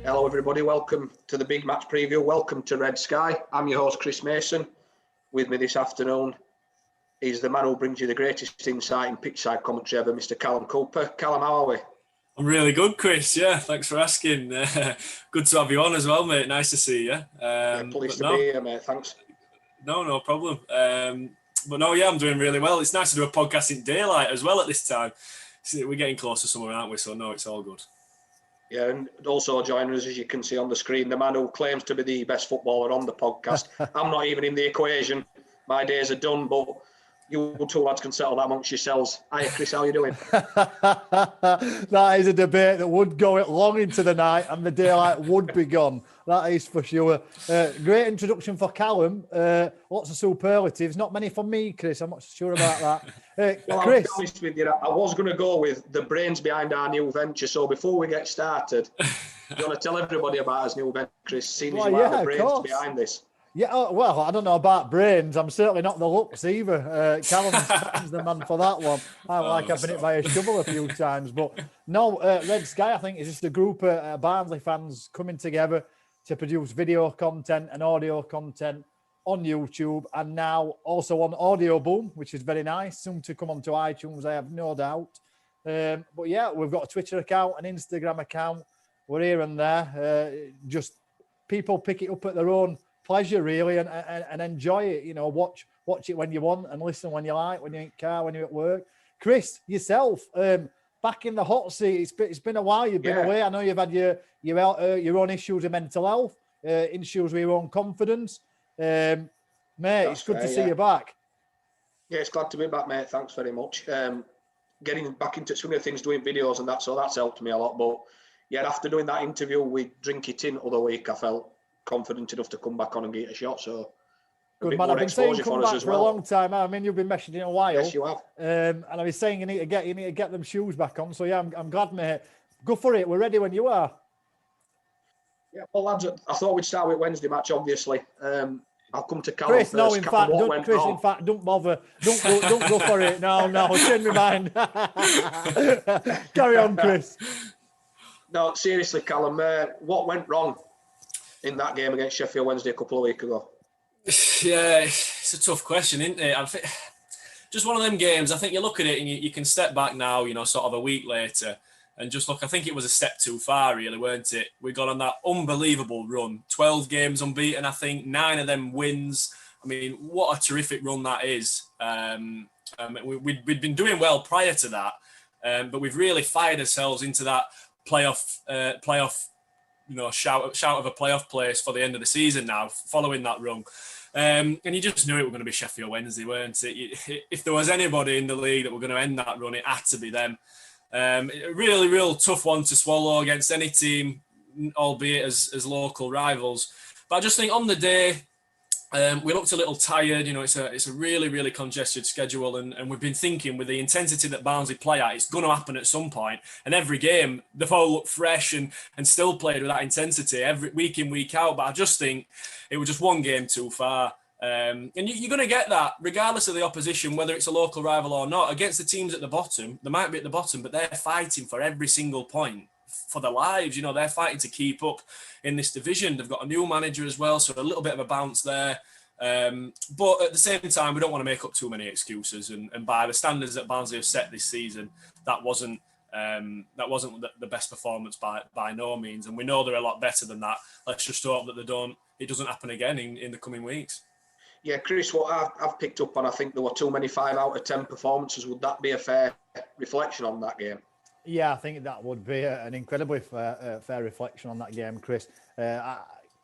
Hello everybody, welcome to the big match preview, welcome to Red Sky. I'm your host Chris Mason. With me this afternoon is the man who brings you the greatest insight in pitchside commentary ever, Mr. Callum Cooper. Callum, how are we? I'm really good, Chris. Yeah, thanks for asking. Good to have you on as well, mate. Nice to see you. Pleased to be here, mate. Thanks. No problem. But no, yeah, I'm doing really well. It's nice to do a podcast in daylight as well at this time. We're getting close to summer, aren't we? So no, it's all good. Yeah, and also joining us, as you can see on the screen, the man who claims to be the best footballer on the podcast. I'm not even in the equation. My days are done, but you two lads can settle that amongst yourselves. Hiya, Chris, how are you doing? That is a debate that would go long into the night and the daylight would be gone. That is for sure. Great introduction for Callum. Lots of superlatives. Not many for me, Chris. I'm not sure about that. Well, Chris. I'll be honest with you, I was going to go with the brains behind our new venture. So before we get started, you want to tell everybody about our new venture, Chris, seeing as you are the brains behind this. Yeah, well, I don't know about brains. I'm certainly not the looks either. Callum's the man for that one. I've been hit by a shovel a few times. But no, Red Sky, I think, is just a group of Barnsley fans coming together to produce video content and audio content on YouTube and now also on Audioboom, which is very nice. Soon to come onto iTunes, I have no doubt. But yeah, we've got a Twitter account, an Instagram account. We're here and there. Just people pick it up at their own pleasure, really, and enjoy it. You know, watch it when you want and listen when you like, when you're in the car, when you're at work. Chris, yourself, back in the hot seat. It's been a while. You've been away. I know you've had your own issues with mental health, issues with your own confidence. Mate, it's good to see you back. Yeah, it's glad to be back, mate. Thanks very much. Getting back into swing of things, doing videos and that, so that's helped me a lot. But yeah, after doing that interview with Drink It In other week, I felt confident enough to come back on and get a shot. So good man. I've been saying come back for a long time. I mean, you've been messaging a while. Yes, you have. And I was saying you need to get them shoes back on. So yeah, I'm glad, mate. Go for it. We're ready when you are. Yeah, well, lads, I thought we'd start with Wednesday match. Obviously, I'll come to Callum Chris. first. No, in fact, don't bother. Don't go for it. No, change my mind. Carry on, Chris. No, seriously, Callum. What went wrong in that game against Sheffield Wednesday a couple of weeks ago? Yeah, it's a tough question, isn't it? I think just one of them games. I think you look at it and you can step back now, you know, sort of a week later, and just look. I think it was a step too far, really, weren't it? We got on that unbelievable run, 12 games unbeaten. I think 9 of them wins. I mean, what a terrific run that is. We'd been doing well prior to that, but we've really fired ourselves into that playoff. You know, shout of a playoff place for the end of the season now, following that run. And you just knew it was going to be Sheffield Wednesday, weren't it? If there was anybody in the league that were going to end that run, it had to be them. Real tough one to swallow against any team, albeit as local rivals. But I just think on the day, we looked a little tired. You know, it's a really congested schedule, and we've been thinking with the intensity that Barnsley play at, it's going to happen at some point. And every game, they've all looked fresh and still played with that intensity every week in, week out. But I just think it was just one game too far. And you're going to get that regardless of the opposition, whether it's a local rival or not. Against the teams at the bottom, they might be at the bottom, but they're fighting for every single point for their lives. You know, they're fighting to keep up in this division. They've got a new manager as well, so a little bit of a bounce there. But at the same time, we don't want to make up too many excuses. And by the standards that Barnsley have set this season, that wasn't the best performance by no means. And we know they're a lot better than that. Let's just hope that it doesn't happen again in the coming weeks. Yeah, Chris, what I've picked up on, I think there were too many 5 out of 10 performances. Would that be a fair reflection on that game? Yeah, I think that would be an incredibly fair reflection on that game, Chris.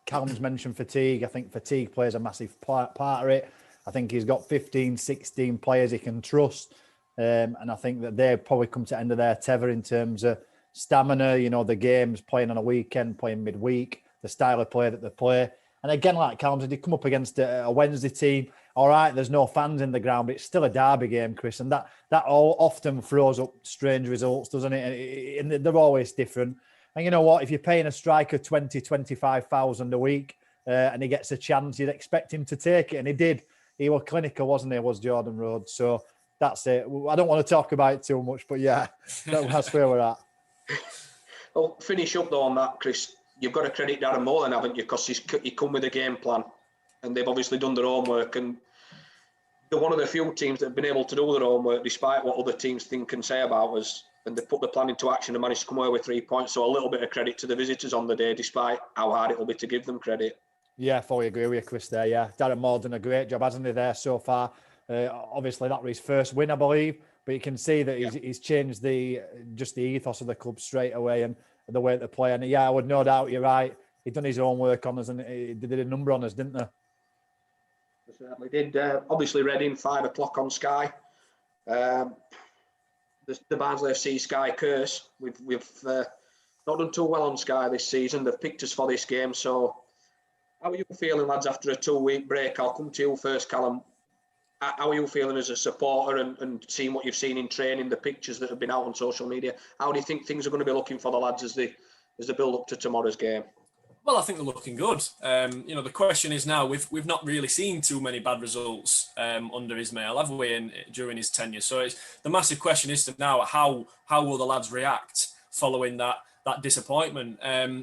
Callum's mentioned fatigue. I think fatigue plays a massive part of it. I think he's got 15, 16 players he can trust. And I think that they've probably come to the end of their tether in terms of stamina, you know, the games, playing on a weekend, playing midweek, the style of play that they play. And again, like Callum said, he come up against a Wednesday team. All right, there's no fans in the ground, but it's still a derby game, Chris. And that all often throws up strange results, doesn't it? And they're always different. And you know what? If you're paying a striker 20, 25,000 a week and he gets a chance, you'd expect him to take it. And he did. He was clinical, wasn't he? Was Jordan Rhodes. So that's it. I don't want to talk about it too much, but yeah, that's where we're at. Well, finish up though on that, Chris. you've got to credit Darren Maldon, haven't you? Because he come with a game plan, and they've obviously done their homework, and they're one of the few teams that have been able to do their homework despite what other teams think and say about us, and they put the plan into action and managed to come away with 3 points. So a little bit of credit to the visitors on the day, despite how hard it will be to give them credit. Yeah, fully agree with you, Chris, there, yeah. Darren Maldon done a great job, hasn't he, there so far? Obviously, that was his first win, I believe, but you can see that he's changed the ethos of the club straight away and the way that they play. And yeah, I would no doubt, you're right, he'd done his own work on us, and he did a number on us, didn't they? Certainly did. Obviously, Reading, 5 o'clock on Sky. The Barnsley FC Sky curse. We've not done too well on Sky this season. They've picked us for this game. So, how are you feeling, lads, after a 2-week break? I'll come to you first, Callum. How are you feeling as a supporter and seeing what you've seen in training, the pictures that have been out on social media? How do you think things are going to be looking for the lads as they build up to tomorrow's game? Well, I think they're looking good. The question is now, we've not really seen too many bad results under Ismaël, have we, during his tenure? So the massive question is to now, how will the lads react following that disappointment?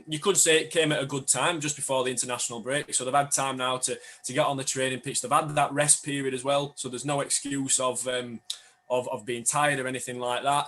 You could say it came at a good time just before the international break. So they've had time now to get on the training pitch. They've had that rest period as well. So there's no excuse of being tired or anything like that.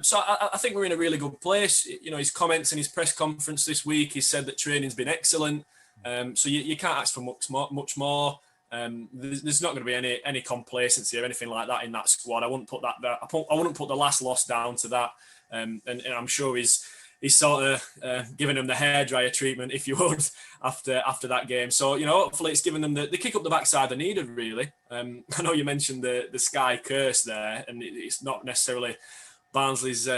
So I think we're in a really good place. His comments in his press conference this week, he said that training's been excellent. So you can't ask for much more. There's not going to be any complacency or anything like that in that squad. I wouldn't put I wouldn't put the last loss down to that. And I'm sure he's sort of giving them the hairdryer treatment, if you would, after that game. So hopefully it's given them the kick up the backside they needed, really. I know you mentioned the Sky curse there, and it's not necessarily Barnsley's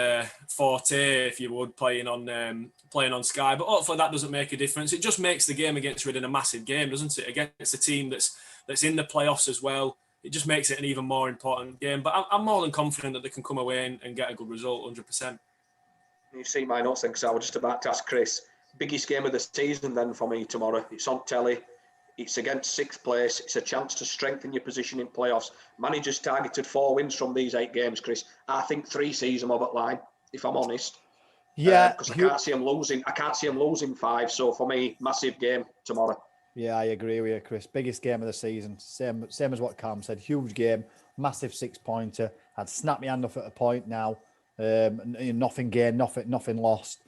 forte, if you would, playing on Sky, but hopefully that doesn't make a difference. It just makes the game against Reading a massive game, doesn't it? Against a team that's in the playoffs as well, it just makes it an even more important game. But I'm more than confident that they can come away and get a good result, 100%. You see my notes then, because I was just about to ask Chris. Biggest game of the season then for me tomorrow. It's on telly. It's against 6th place. It's a chance to strengthen your position in playoffs. Managers targeted 4 wins from these 8 games, Chris. I think 3 sees them over the line, if I'm honest. Yeah, because I can't see them losing. I can't see them losing 5. So for me, massive game tomorrow. Yeah, I agree with you, Chris. Biggest game of the season. Same as what Callum said. Huge game, massive 6-pointer. I'd snap my hand off at a point now. Nothing gained, nothing lost.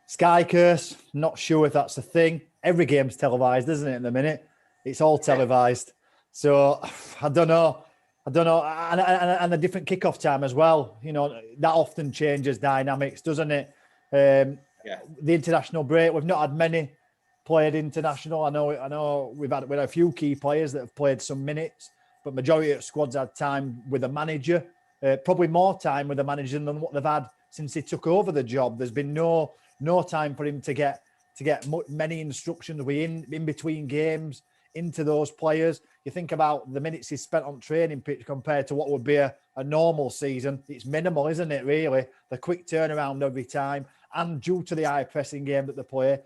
Sky curse. Not sure if that's a thing. Every game's televised, isn't it? In the minute, it's all televised. So I don't know, and a different kickoff time as well. That often changes dynamics, doesn't it? The international break. We've not had many played international. I know we've had a few key players that have played some minutes, but majority of squads had time with a manager. Probably more time with a manager than what they've had since he took over the job. There's been no time for him to get many instructions in between games into those players. You think about the minutes he's spent on training pitch compared to what would be a normal season. It's minimal, isn't it, really? The quick turnaround every time. And due to the high pressing game that they play,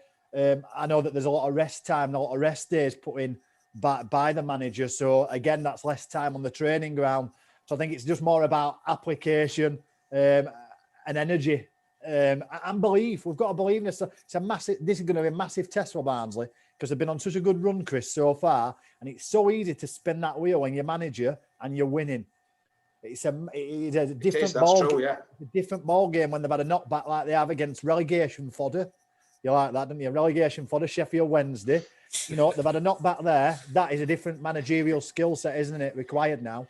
I know that there's a lot of rest time, a lot of rest days put in by the manager. So again, that's less time on the training ground. So I think it's just more about application and energy. And belief. We've got to believe in this. This is going to be a massive test for Barnsley because they've been on such a good run, Chris, so far, and it's so easy to spin that wheel when you're manager and you're winning. It's a different ball. True, yeah. A different ball game when they've had a knockback like they have against relegation fodder. You like that, don't you? Relegation fodder, Sheffield Wednesday. They've had a knockback there. That is a different managerial skill set, isn't it? Required now.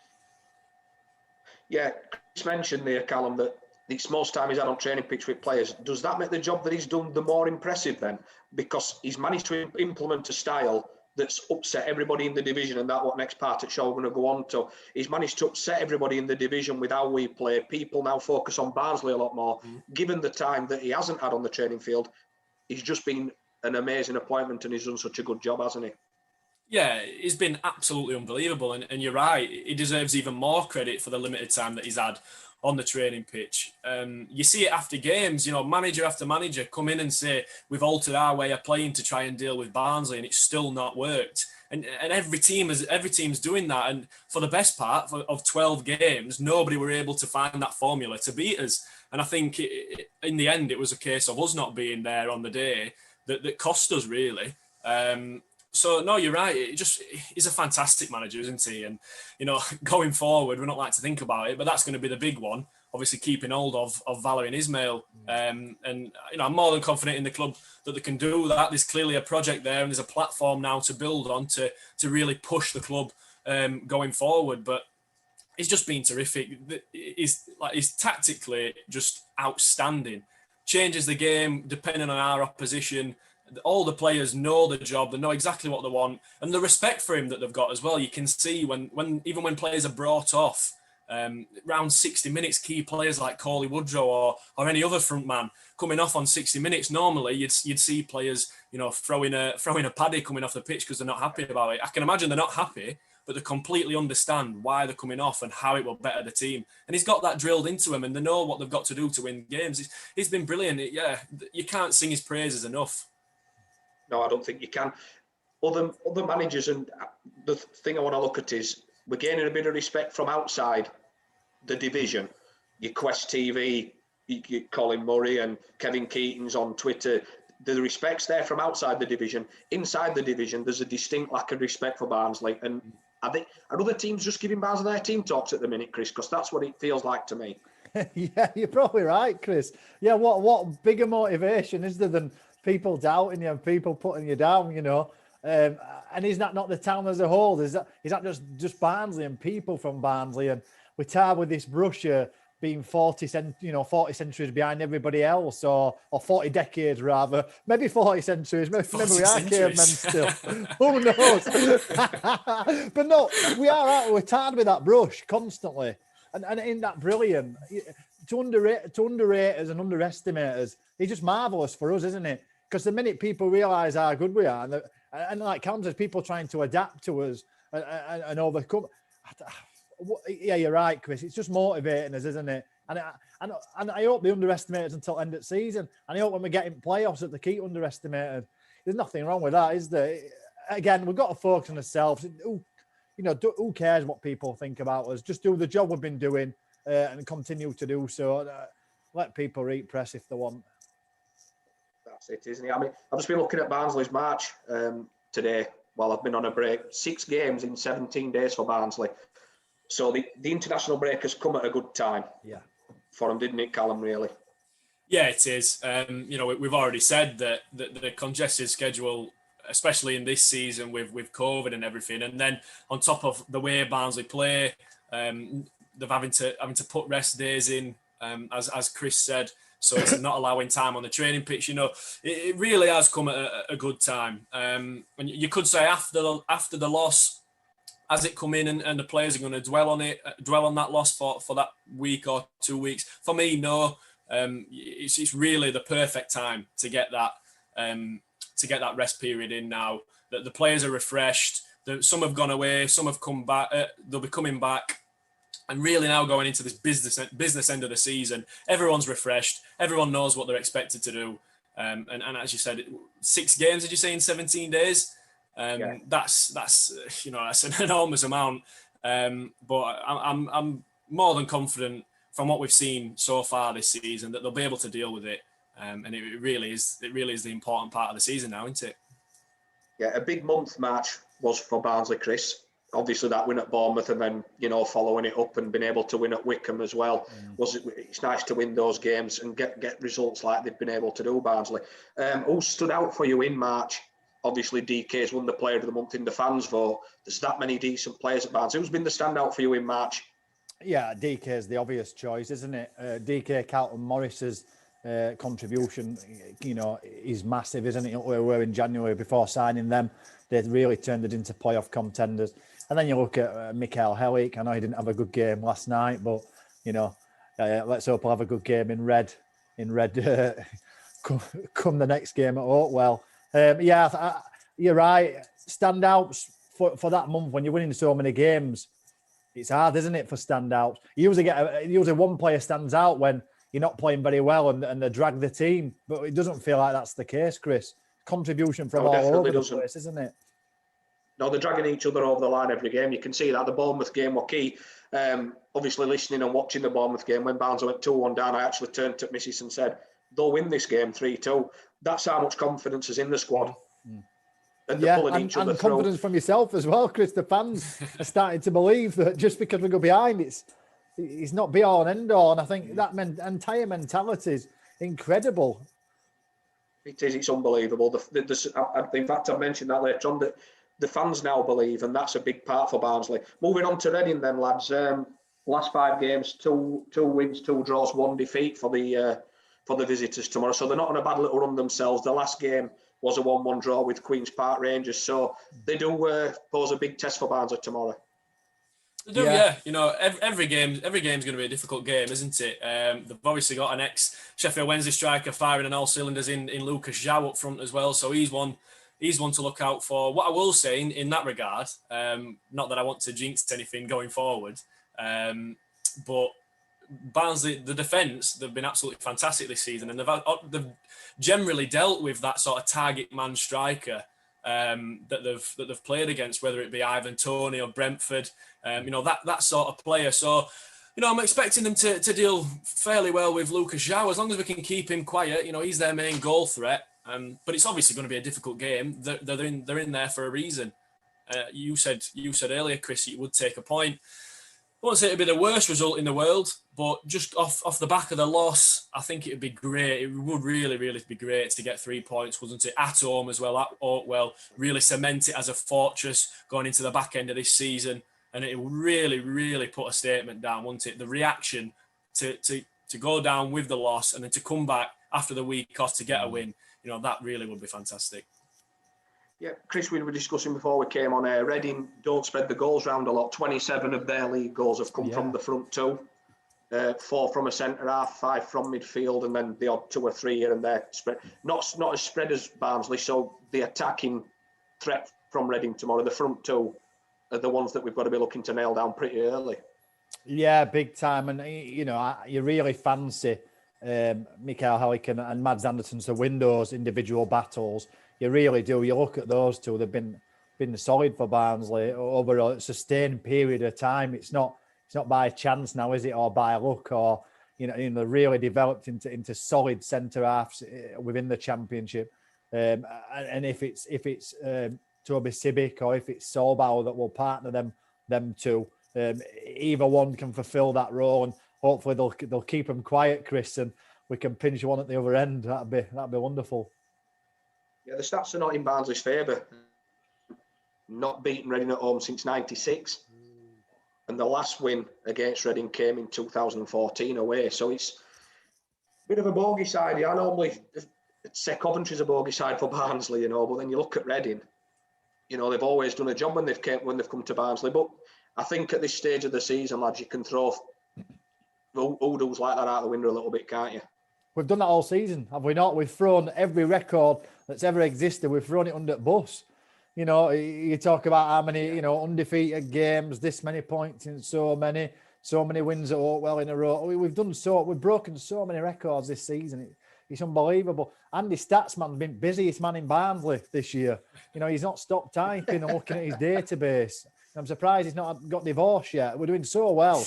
Yeah, Chris mentioned there, Callum, that it's most time he's had on training pitch with players. Does that make the job that he's done the more impressive then? Because he's managed to implement a style that's upset everybody in the division, and that's what next part of the show we're going to go on to. He's managed to upset everybody in the division with how we play. People now focus on Barnsley a lot more. Given the time that he hasn't had on the training field, he's just been an amazing appointment, and he's done such a good job, hasn't he? Yeah, he's been absolutely unbelievable, and you're right, he deserves even more credit for the limited time that he's had on the training pitch. You see it after games, manager after manager come in and say, we've altered our way of playing to try and deal with Barnsley, and it's still not worked. And every team's doing that. And for the best part of 12 games, nobody were able to find that formula to beat us. And I think in the end, it was a case of us not being there on the day that cost us, really. So, no, you're right. He's a fantastic manager, isn't he? And, going forward, we're not like to think about it, but that's going to be the big one. Obviously, keeping hold of Valérien Ismaël. And, I'm more than confident in the club that they can do that. There's clearly a project there, and there's a platform now to build on to really push the club going forward. But he's just been terrific. He's tactically just outstanding. Changes the game depending on our opposition. All the players know the job. They know exactly what they want, and the respect for him that they've got as well. You can see even when players are brought off. Around 60 minutes, key players like Cauley Woodrow or any other front man coming off on 60 minutes. Normally, you'd see players, throwing a paddy coming off the pitch because they're not happy about it. I can imagine they're not happy, but they completely understand why they're coming off and how it will better the team. And he's got that drilled into them, and they know what they've got to do to win games. He's been brilliant. You can't sing his praises enough. No, I don't think you can. Other managers, and the thing I want to look at is we're gaining a bit of respect from outside the division. Your Quest TV, you Colin Murray and Kevin Keating's on Twitter. The respect's there from outside the division. Inside the division, there's a distinct lack of respect for Barnsley. And are other teams just giving Barnsley their team talks at the minute, Chris? Because that's what it feels like to me. Yeah, you're probably right, Chris. Yeah, what bigger motivation is there than people doubting you and people putting you down, and is that not the town as a whole? Is that just Barnsley and people from Barnsley? And we're tired with this brush being 40 centuries behind everybody else, or 40 decades rather. Maybe 40 centuries. Maybe we are cavemen still. Who knows? But no, we're tired with that brush constantly. And isn't that brilliant? To underrate us and underestimate us, it's just marvellous for us, isn't it? Because the minute people realise how good we are, and like Callum says, people trying to adapt to us and overcome. Yeah, you're right, Chris. It's just motivating us, isn't it? And I hope they underestimate us until end of season. And I hope when we get in playoffs that they keep underestimated. There's nothing wrong with that, is there? Again, we've got to focus on ourselves. Who cares what people think about us? Just do the job we've been doing and continue to do so. Let people read press if they want. That's it, isn't it? I mean, I've just been looking at Barnsley's March today while I've been on a break. 6 games in 17 days for Barnsley. So the international break has come at a good time. Yeah. For them, didn't it, Callum, really? Yeah, it is. We've already said that the congested schedule, especially in this season with COVID and everything, and then on top of the way Barnsley play, they're having to put rest days in, as Chris said, so it's not allowing time on the training pitch. It really has come at a good time. And you could say after the loss, has it come in and the players are going to dwell on that loss for that week or 2 weeks? For me, no. It's really the perfect time to get that rest period in now. That the players are refreshed. Some have gone away, some have come back. They'll be coming back, and really now going into this business end of the season, everyone's refreshed. Everyone knows what they're expected to do. And as you said, 6 games, did you say, in 17 days? Yeah. That's an enormous amount. But I'm more than confident from what we've seen so far this season that they'll be able to deal with it. And it really is the important part of the season now, isn't it? Yeah, a big month March was for Barnsley, Chris. Obviously that win at Bournemouth and then, following it up and being able to win at Wickham as well. It's nice to win those games and get results like they've been able to do, Barnsley. Who stood out for you in March? Obviously DK's won the Player of the Month in the fans vote. There's that many decent players at Barnsley. Who's been the standout for you in March? Yeah, DK is the obvious choice, isn't it? DK, Carlton Morris's contribution, is massive, isn't it? We were in January before signing them. They really turned it into playoff contenders. And then you look at Mikael Helik. I know he didn't have a good game last night, but let's hope he'll have a good game in red. Come the next game at Oakwell. You're right. Standouts for that month when you're winning so many games. It's hard, isn't it, for standouts? You usually one player stands out when you're not playing very well and they drag the team, but it doesn't feel like that's the case, Chris. Contribution from all over the place, isn't it? No, they're dragging each other over the line every game. You can see that the Bournemouth game were key. Obviously, listening and watching the Bournemouth game, when Barnsley went 2-1 down, I actually turned to Mrs. and said, they'll win this game 3-2. That's how much confidence is in the squad. And they're pulling each other and through. confidence from yourself as well, Chris. The fans are starting to believe that just because we go behind, it's not be all and end all. And I think that entire mentality is incredible. It is. It's unbelievable. In fact, I mentioned that later on, that the fans now believe, and that's a big part for Barnsley. Moving on to Reading then, lads. Last 5 games, two wins, 2 draws, 1 defeat for the visitors tomorrow. So they're not on a bad little run themselves. The last game was a 1-1 draw with Queen's Park Rangers. So they do pose a big test for Barnsley tomorrow. They do, yeah. You know, every game's going to be a difficult game, isn't it? They've obviously got an ex-Sheffield Wednesday striker firing on all cylinders in Lucas Zhao up front as well. So he's one to look out for. What I will say in that regard, not that I want to jinx anything going forward, but Barnsley, the defence, they've been absolutely fantastic this season, and they've generally dealt with that sort of target man striker that they've played against, whether it be Ivan Toney or Brentford, that sort of player. So, I'm expecting them to deal fairly well with Lucas Zhao, as long as we can keep him quiet. He's their main goal threat. But it's obviously going to be a difficult game. They're in there for a reason. You said earlier, Chris, you would take a point. I won't say it'd be the worst result in the world, but just off the back of the loss, I think it'd be great. It would really, really be great to get 3 points, wasn't it? At home as well, at Oakwell, really cement it as a fortress going into the back end of this season. And it would really, really put a statement down, wouldn't it? The reaction to go down with the loss and then to come back after the week off to get a win, that really would be fantastic. Yeah, Chris, we were discussing before we came on air, Reading don't spread the goals round a lot. 27 of their league goals have come from the front 2. 4 from a centre-half, 5 from midfield, and then the odd 2 or 3 here and there. Spread. Not as spread as Barnsley, so the attacking threat from Reading tomorrow, the front 2, are the ones that we've got to be looking to nail down pretty early. Yeah, big time. And, you really fancy Mikael Halliken and Mads Andersen to win those individual battles. You really do. You look at those two; they've been solid for Barnsley over a sustained period of time. It's not by chance now, is it, or by luck, or they're really developed into solid centre halves within the Championship. And if it's Toby Sibic or if it's Solbauer that will partner them two, either one can fulfil that role, and hopefully they'll keep them quiet, Chris, and we can pinch one at the other end. That'd be wonderful. Yeah, the stats are not in Barnsley's favour. Not beaten Reading at home since '96, and the last win against Reading came in 2014 away. So it's a bit of a bogey side. I normally say Coventry's a bogey side for Barnsley, but then you look at Reading. They've always done a job when they've come to Barnsley. But I think at this stage of the season, lads, you can throw hoodoos like that out the window a little bit, can't you? We've done that all season, have we not? We've thrown every record that's ever existed. We've thrown it under the bus. You talk about how many, undefeated games, this many points in so many wins at Oakwell in a row. We've broken so many records this season. It's unbelievable. Andy Statsman's been busiest man in Barnsley this year. He's not stopped typing and looking at his database. I'm surprised he's not got divorced yet. We're doing so well.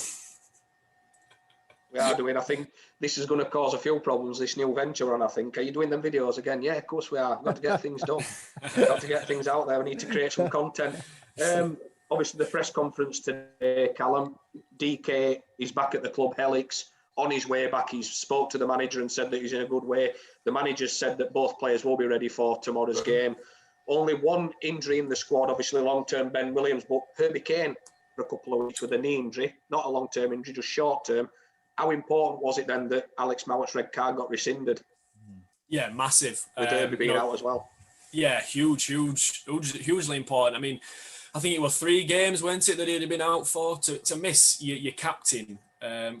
We are doing. I think this is going to cause a few problems, this new venture on, I think. Are you doing them videos again? Yeah, of course we are. We've got to get things done. We've got to get things out there. We need to create some content. Obviously, the press conference today, Callum, DK is back at the club, Helix, on his way back. He's spoke to the manager and said that he's in a good way. The manager said that both players will be ready for tomorrow's game. Only one injury in the squad, obviously long-term Ben Williams, but Herbie Kane for a couple of weeks with a knee injury, not a long-term injury, just short-term. How important was it then that Alex Mowatt's red card got rescinded? Yeah, massive. With Herbie being out as well. Yeah, hugely important. I mean, I think it was 3 games, wasn't it, that he'd been out for, to miss your captain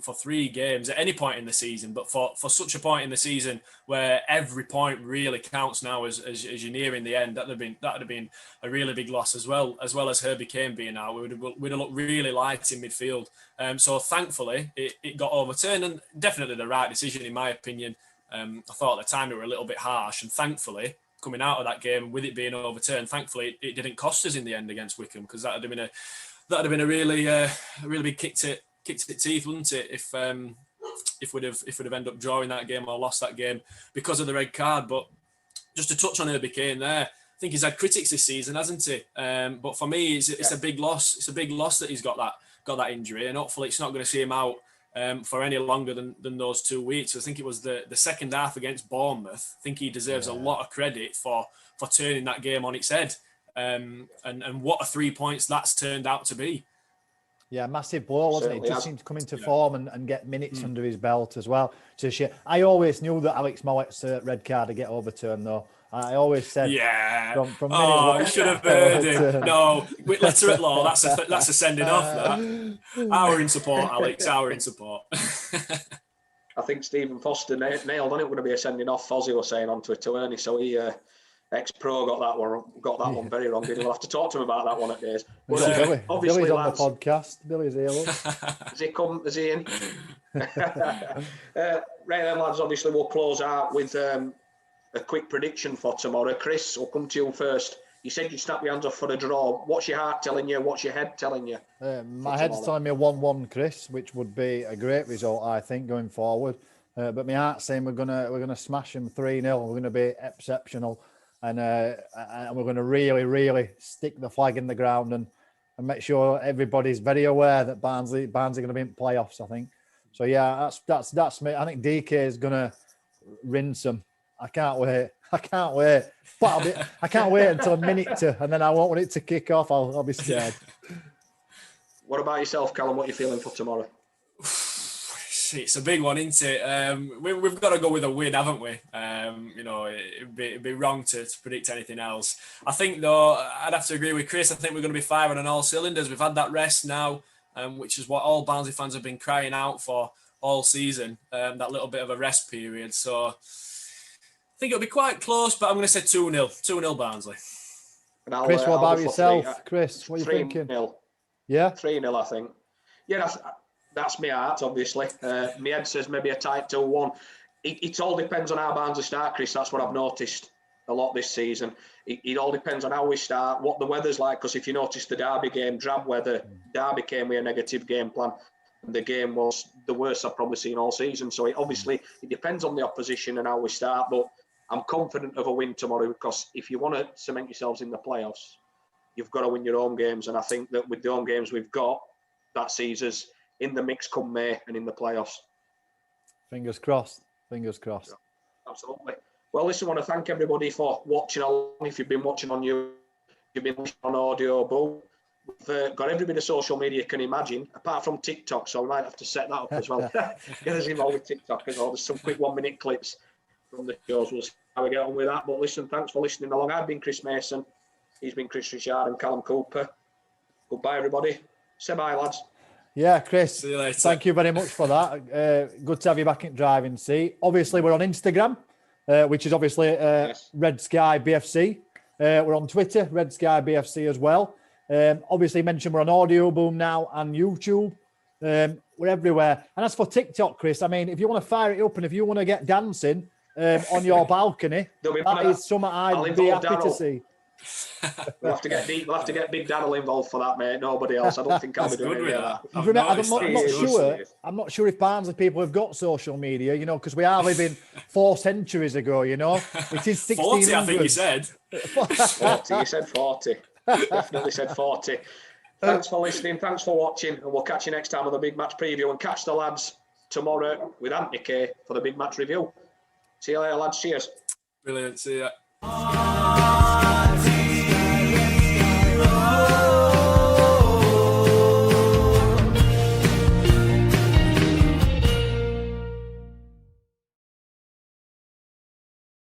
for 3 games at any point in the season, but for such a point in the season where every point really counts now as you're nearing the end, that would have been a really big loss as well as Herbie Kane being out. We'd have looked really light in midfield. So thankfully it got overturned, and definitely the right decision in my opinion. I thought at the time it were a little bit harsh, and thankfully coming out of that game with it being overturned. Thankfully, it didn't cost us in the end against Wycombe, because that would have been a really big kick to teeth, wouldn't it? If we'd have ended up drawing that game or lost that game because of the red card. But just to touch on Herbie Kane there, I think he's had critics this season, hasn't he? But for me, it's a big loss. It's a big loss that he's got that injury, and hopefully it's not going to see him out for any longer than those 2 weeks. I think it was the second half against Bournemouth. I think he deserves a lot of credit for turning that game on its head, and what a 3 points that's turned out to be. Yeah, massive blow, wasn't it? Just seemed to come into form and get minutes under his belt as well. I always knew that Alex Mowatt's red card would get overturned, though. I always said, from you should have heard him. No, with letter at law, that's a sending off. That. Our in support, Alex. Our in support. I think Stephen Foster nailed on it. Would be a sending off. Fozzie was saying on Twitter, weren't he? So he. Ex-pro got that one very wrong. We'll have to talk to him about that one at days. But, obviously, Billy's on the podcast. Billy's here. Is he in? Right then, lads, obviously we'll close out with a quick prediction for tomorrow. Chris, I'll come to you first. You said you'd snap your hands off for a draw. What's your heart telling you? What's your head telling you? My head's telling me 1-1, Chris, which would be a great result, I think, going forward. But my heart's saying we're gonna smash them 3-0. We're going to be exceptional. And we're going to really, really stick the flag in the ground and make sure everybody's very aware that Barnsley are going to be in playoffs, I think. So, yeah, that's me. I think DK is going to rinse them. I can't wait. But I can't wait until a minute and then I won't want it to kick off. I'll be scared. What about yourself, Callum? What are you feeling for tomorrow? It's a big one, isn't it? We've got to go with a win, haven't we? It'd be wrong to predict anything else. I think, though, I'd have to agree with Chris. I think we're going to be firing on all cylinders. We've had that rest now, which is what all Barnsley fans have been crying out for all season, that little bit of a rest period. So I think it'll be quite close, but I'm going to say 2-0. 2-0 Barnsley. Chris, what about yourself? Chris, what are you thinking? 3-0. Yeah? 3-0, I think. Yeah, that's my heart, obviously. My head says maybe a tight 2-1. It all depends on how Barnsley start, Chris. That's what I've noticed a lot this season. It all depends on how we start, what the weather's like. Because if you notice the Derby game, drab weather, Derby came with a negative game plan. And the game was the worst I've probably seen all season. So it depends on the opposition and how we start. But I'm confident of a win tomorrow, because if you want to cement yourselves in the playoffs, you've got to win your home games. And I think that with the home games we've got, that sees us in the mix come May and in the playoffs. Fingers crossed. Fingers crossed. Absolutely. Well, listen, I want to thank everybody for watching along. If you've been watching on YouTube, you've been listening on Audioboom. We've got every bit of social media you can imagine, apart from TikTok, so we might have to set that up as well. Get us involved with TikTok as well. There's some quick 1-minute clips from the shows. We'll see how we get on with that. But listen, thanks for listening along. I've been Chris Mason. He's been Chris Ridyard and Callum Cooper. Goodbye, everybody. Say bye, lads. Yeah, Chris, see you later. Thank you very much for that. Good to have you back in driving seat. Obviously, we're on Instagram, which is obviously yes. Red Sky BFC. We're on Twitter, Red Sky BFC as well. Obviously, mentioned we're on Audioboom now and YouTube. We're everywhere. And as for TikTok, Chris, I mean, if you want to fire it up and if you want to get dancing on your balcony, that is something I'd be happy to see. We'll have to get Big Daryl involved for that, mate. Nobody else. I don't think I'll be doing any of that. I'm not sure if Barnsley people have got social media, because we are living 4 centuries ago, It is 1600. 40, I think you said. 40, you said 40. Definitely said 40. Thanks for listening. Thanks for watching. And we'll catch you next time on the Big Match Preview. And catch the lads tomorrow with Anthony K for the Big Match Review. See you later, lads. Cheers. Brilliant. See ya.